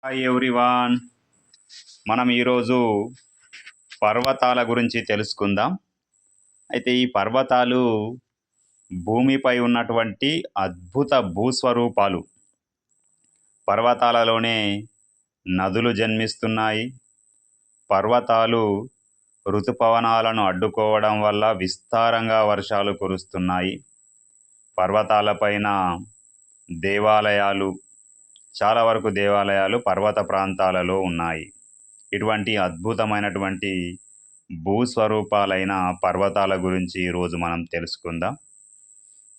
Hi everyone. మనం ఈరోజు పర్వతాల గురించి తెలుసుకుందాం. అయితే ఈ పర్వతాలు భూమిపై ఉన్నటువంటి అద్భుత భూస్వరూపాలు. పర్వతాలలోనే నదులు జన్మిస్తున్నాయి. పర్వతాలు ఋతుపవనాలను అడ్డుకోవడం వల్ల విస్తారంగా వర్షాలు కురుస్తున్నాయి. పర్వతాలపైన దేవాలయాలు, చాలా వరకు దేవాలయాలు పర్వత ప్రాంతాలలో ఉన్నాయి. ఇటువంటి అద్భుతమైనటువంటి భూస్వరూపాలైన పర్వతాల గురించి ఈరోజు మనం తెలుసుకుందాం.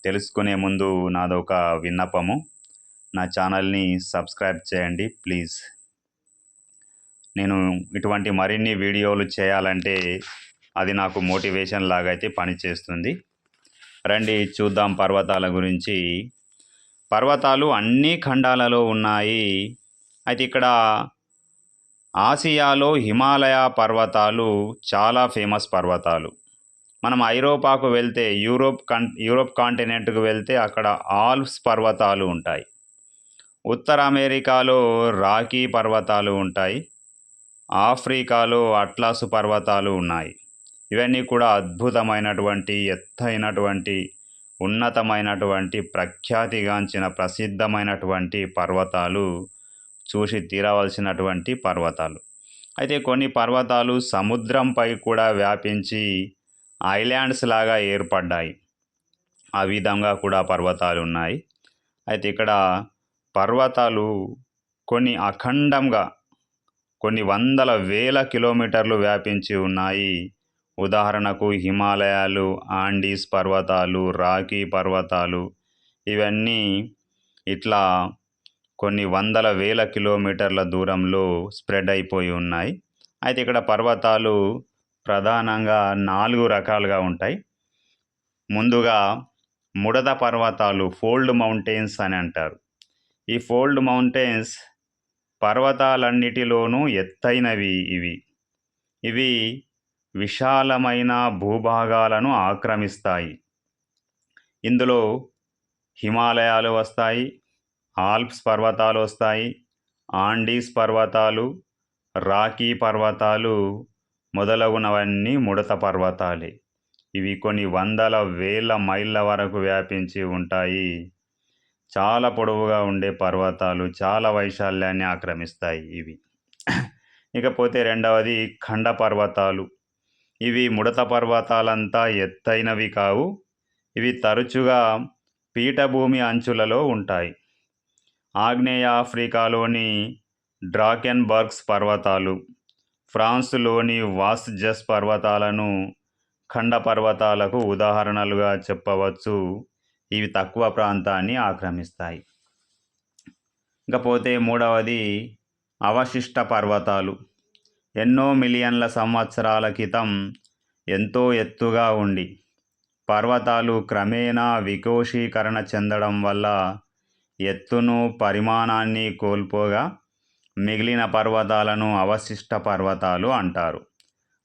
తెలుసుకునే ముందు నాదొక విన్నపము, నా ఛానల్ని సబ్స్క్రైబ్ చేయండి ప్లీజ్. నేను ఇటువంటి మరిన్ని వీడియోలు చేయాలంటే అది నాకు మోటివేషన్ లాగా అయితే పనిచేస్తుంది. రండి చూద్దాం పర్వతాల గురించి. పర్వతాలు అన్ని ఖండాలలో ఉన్నాయి. అయితే ఇక్కడ ఆసియాలో హిమాలయ పర్వతాలు చాలా ఫేమస్ పర్వతాలు. మనం ఐరోపాకు వెళ్తే యూరోప్ కాంటినెంట్కు వెళ్తే అక్కడ ఆల్ప్స్ పర్వతాలు ఉంటాయి. ఉత్తర అమెరికాలో రాకీ పర్వతాలు ఉంటాయి. ఆఫ్రికాలో అట్లాసు పర్వతాలు ఉన్నాయి. ఇవన్నీ కూడా అద్భుతమైనటువంటి, ఎత్తైనటువంటి, ఉన్నతమైనటువంటి, ప్రఖ్యాతిగాంచిన ప్రసిద్ధమైనటువంటి పర్వతాలు, చూసి తీరవలసినటువంటి పర్వతాలు. అయితే కొన్ని పర్వతాలు సముద్రంపై కూడా వ్యాపించి ఐలాండ్స్ లాగా ఏర్పడ్డాయి. ఆ విధంగా కూడా పర్వతాలు ఉన్నాయి. అయితే ఇక్కడ పర్వతాలు కొన్ని అఖండంగా కొన్ని వందల వేల కిలోమీటర్లు వ్యాపించి ఉన్నాయి. ఉదాహరణకు హిమాలయాలు, ఆండీస్ పర్వతాలు, రాకీ పర్వతాలు, ఇవన్నీ ఇట్లా కొన్ని వందల వేల కిలోమీటర్ల దూరంలో స్ప్రెడ్ అయిపోయి ఉన్నాయి. అయితే ఇక్కడ పర్వతాలు ప్రధానంగా 4 రకాలుగా ఉంటాయి. ముందుగా ముడత పర్వతాలు, ఫోల్డ్ మౌంటైన్స్ అని అంటారు. ఈ ఫోల్డ్ మౌంటైన్స్ పర్వతాలన్నిటిలోనూ ఎత్తైనవి. ఇవి విశాలమైన భూభాగాలను ఆక్రమిస్తాయి. ఇందులో హిమాలయాలు వస్తాయి, ఆల్ప్స్ పర్వతాలు వస్తాయి, ఆండీస్ పర్వతాలు, రాకీ పర్వతాలు మొదలగునవన్నీ ముడత పర్వతాలే. ఇవి కొన్ని వందల వేల మైళ్ళ వరకు వ్యాపించి ఉంటాయి. చాలా పొడవుగా ఉండే పర్వతాలు, చాలా వైశాల్యాన్ని ఆక్రమిస్తాయి ఇవి. ఇకపోతే రెండవది ఖండ పర్వతాలు. ఇవి ముడత పర్వతాలంతా ఎత్తైనవి కావు. ఇవి తరచుగా పీఠభూమి అంచులలో ఉంటాయి. ఆగ్నేయ ఆఫ్రికాలోని డ్రాకెన్బర్గ్స్ పర్వతాలు, ఫ్రాన్స్లోని వాస్జస్ పర్వతాలను ఖండ పర్వతాలకు ఉదాహరణలుగా చెప్పవచ్చు. ఇవి తక్కువ ప్రాంతాన్ని ఆక్రమిస్తాయి. ఇకపోతే మూడవది అవశిష్ట పర్వతాలు. ఎన్నో మిలియన్ల సంవత్సరాల క్రితం ఎంతో ఎత్తుగా ఉండి పర్వతాలు క్రమేణా వికోశీకరణ చెందడం వల్ల ఎత్తును, పరిమాణాన్ని కోల్పోగా మిగిలిన పర్వతాలను అవశిష్ట పర్వతాలు అంటారు.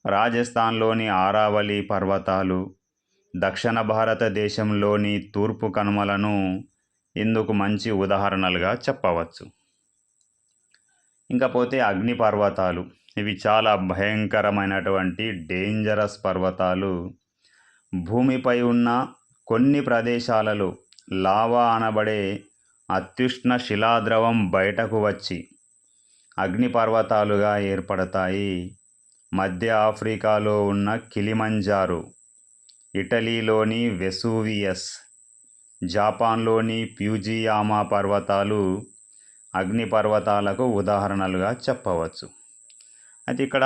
రాజస్థాన్లోని ఆరావళి పర్వతాలు, దక్షిణ భారతదేశంలోని తూర్పు కనుమలను ఇందుకు మంచి ఉదాహరణలుగా చెప్పవచ్చు. ఇంకపోతే అగ్ని పర్వతాలు. ఇవి చాలా భయంకరమైనటువంటి డేంజరస్ పర్వతాలు. భూమిపై ఉన్న కొన్ని ప్రదేశాలలో లావా అనబడే అత్యుష్ణ శిలాద్రవం బయటకు వచ్చి అగ్నిపర్వతాలుగా ఏర్పడతాయి. మధ్య ఆఫ్రికాలో ఉన్న కిలిమంజారో, ఇటలీలోని వెసూవియస్, జపాన్లోని ఫ్యూజియామా పర్వతాలు అగ్నిపర్వతాలకు ఉదాహరణలుగా చెప్పవచ్చు. అయితే ఇక్కడ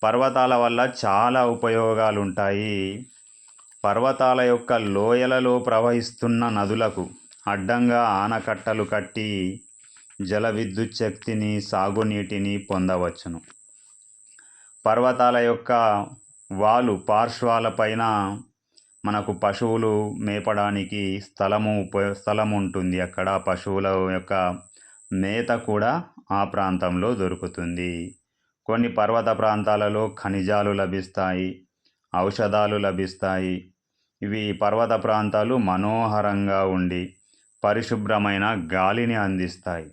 పర్వతాల వల్ల చాలా ఉపయోగాలు ఉంటాయి. పర్వతాల యొక్క లోయలలో ప్రవహిస్తున్న నదులకు అడ్డంగా ఆనకట్టలు కట్టి జల విద్యుత్ శక్తిని, సాగునీటిని పొందవచ్చును. పర్వతాల యొక్క పార్శ్వాలపైన మనకు పశువులు మేపడానికి స్థలం ఉంటుంది. అక్కడ పశువుల యొక్క మేత కూడా ఆ ప్రాంతంలో దొరుకుతుంది. కొన్ని పర్వత ప్రాంతాలలో ఖనిజాలు లభిస్తాయి, ఔషధాలు లభిస్తాయి. ఇవి పర్వత ప్రాంతాలు మనోహరంగా ఉండి పరిశుభ్రమైన గాలిని అందిస్తాయి.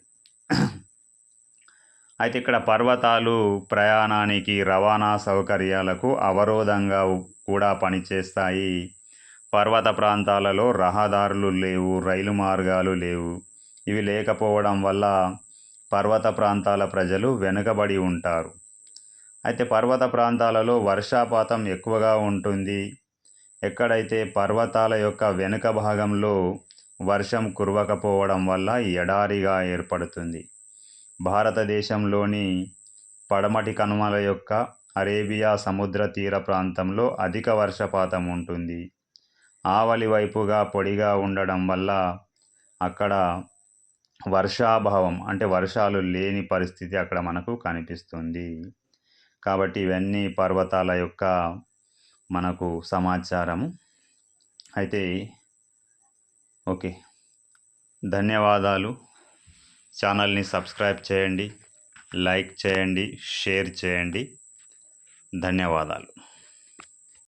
అయితే ఇక్కడ పర్వతాలు ప్రయాణానికి రవాణా సౌకర్యాలకు అవరోధంగా కూడా పనిచేస్తాయి. పర్వత ప్రాంతాలలో రహదారులు లేవు, రైలు మార్గాలు లేవు. ఇవి లేకపోవడం వల్ల పర్వత ప్రాంతాల ప్రజలు వెనుకబడి ఉంటారు. అయితే పర్వత ప్రాంతాలలో వర్షపాతం ఎక్కువగా ఉంటుంది. ఎక్కడైతే పర్వతాల యొక్క వెనుక భాగంలో వర్షం కురవకపోవడం వల్ల ఎడారిగా ఏర్పడుతుంది. భారతదేశంలోని పడమటి కనుమల యొక్క అరేబియా సముద్ర తీర ప్రాంతంలో అధిక వర్షపాతం ఉంటుంది. ఆవలి వైపుగా పొడిగా ఉండడం వల్ల అక్కడ వర్షాభావం అంటే వర్షాలు లేని పరిస్థితి అక్కడ మనకు కనిపిస్తుంది. కాబట్టి ఇవన్నీ పర్వతాల యొక్క మనకు సమాచారము. అయితే ఓకే, ధన్యవాదాలు. ఛానల్ని సబ్స్క్రైబ్ చేయండి, లైక్ చేయండి, షేర్ చేయండి. ధన్యవాదాలు.